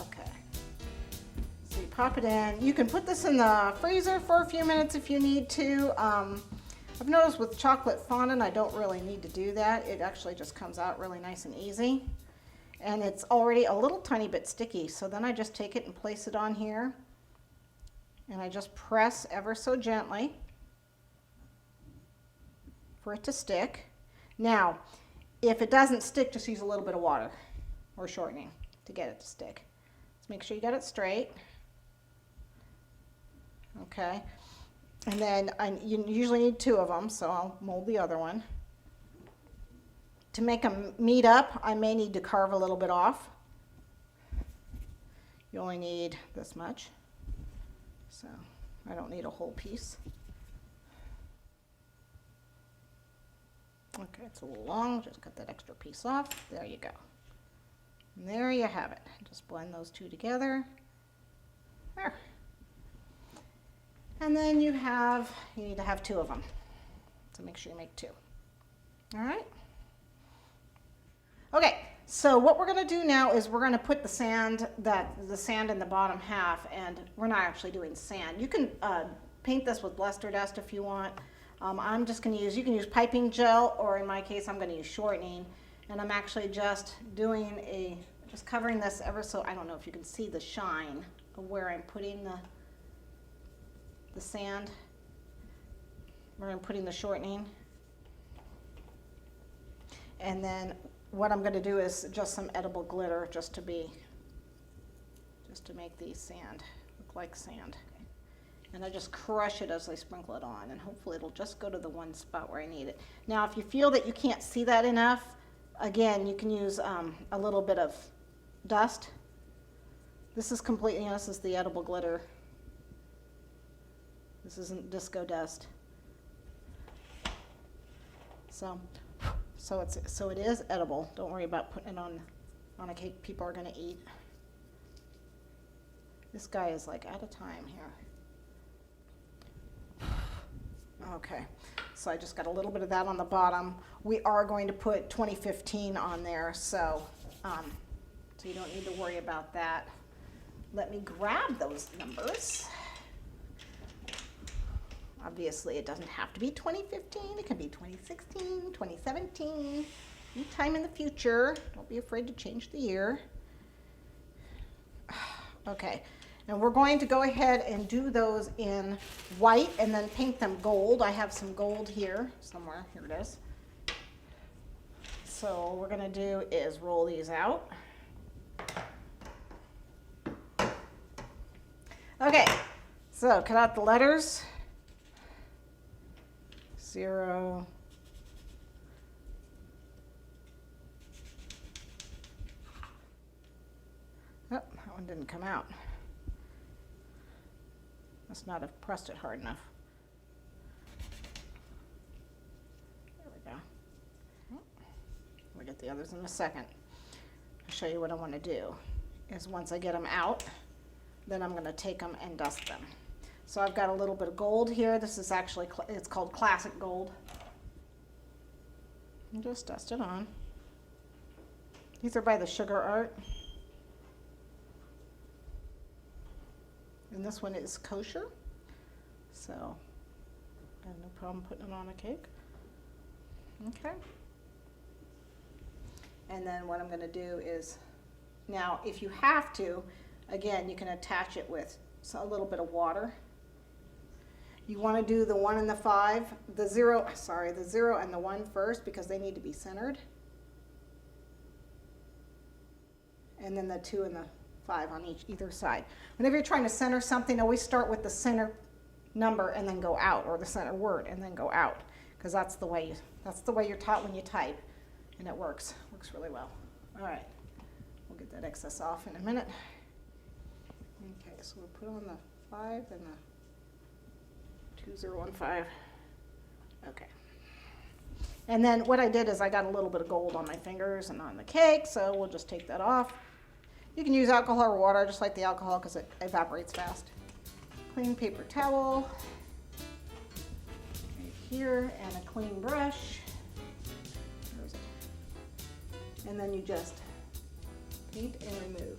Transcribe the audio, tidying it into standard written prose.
Okay. So you pop it in. You can put this in the freezer for a few minutes if you need to. I've noticed with chocolate fondant, I don't really need to do that. It actually just comes out really nice and easy. And it's already a little tiny bit sticky. So then I just take it and place it on here. And I just press ever so gently for it to stick. Now, if it doesn't stick, just use a little bit of water or shortening to get it to stick. Just make sure you get it straight. Okay. And then you usually need 2 of them, so I'll mold the other one. To make them meet up, I may need to carve a little bit off. You only need this much, so I don't need a whole piece. Okay, it's a little long, just cut that extra piece off. There you go. And there you have it. Just blend those 2 together. There. And then you need to have 2 of them. So make sure you make 2. All right. Okay, so what we're going to do now is we're going to put the sand in the bottom half, and we're not actually doing sand. You can paint this with luster dust if you want. I'm just going to use, you can use piping gel, or in my case I'm going to use shortening, and I'm actually just just covering this ever so, I don't know if you can see the shine of where I'm putting the sand, where I'm putting the shortening. And then what I'm going to do is just some edible glitter just to make these sand look like sand. And I just crush it as I sprinkle it on, and hopefully it'll just go to the one spot where I need it. Now if you feel that you can't see that enough, again, you can use a little bit of dust. This is completely, this is the edible glitter. This isn't disco dust. So it is edible. Don't worry about putting it on a cake people are going to eat. This guy is like out of time here. Okay, so I just got a little bit of that on the bottom. We are going to put 2015 on there, so you don't need to worry about that. Let me grab those numbers. Obviously, it doesn't have to be 2015. It can be 2016, 2017, any time in the future. Don't be afraid to change the year. Okay, and we're going to go ahead and do those in white and then paint them gold. I have some gold here somewhere. Here it is. So what we're going to do is roll these out. Okay, so cut out the letters. 0. Oh, that one didn't come out. Must not have pressed it hard enough. There we go. We'll get the others in a second. I'll show you what I want to do. Is once I get them out, then I'm going to take them and dust them. So I've got a little bit of gold here. This is actually, it's called classic gold. And just dust it on. These are by the Sugar Art. And this one is kosher. So I have no problem putting it on a cake. Okay. And then what I'm going to do is, now if you have to, again, you can attach it with a little bit of water. You want to do the 1 and the 5, the 0 and the 1 first, because they need to be centered. And then the 2 and the 5 on either side. Whenever you're trying to center something, always start with the center number and then go out, or the center word and then go out, because that's the way you're taught when you type, and it works really well. All right, we'll get that excess off in a minute. Okay, so we'll put on the 5 and the 2015. Okay. And then what I did is I got a little bit of gold on my fingers and on the cake, so we'll just take that off. You can use alcohol or water, just like the alcohol, because it evaporates fast. Clean paper towel right here, and a clean brush. Where is it? And then you just paint and remove.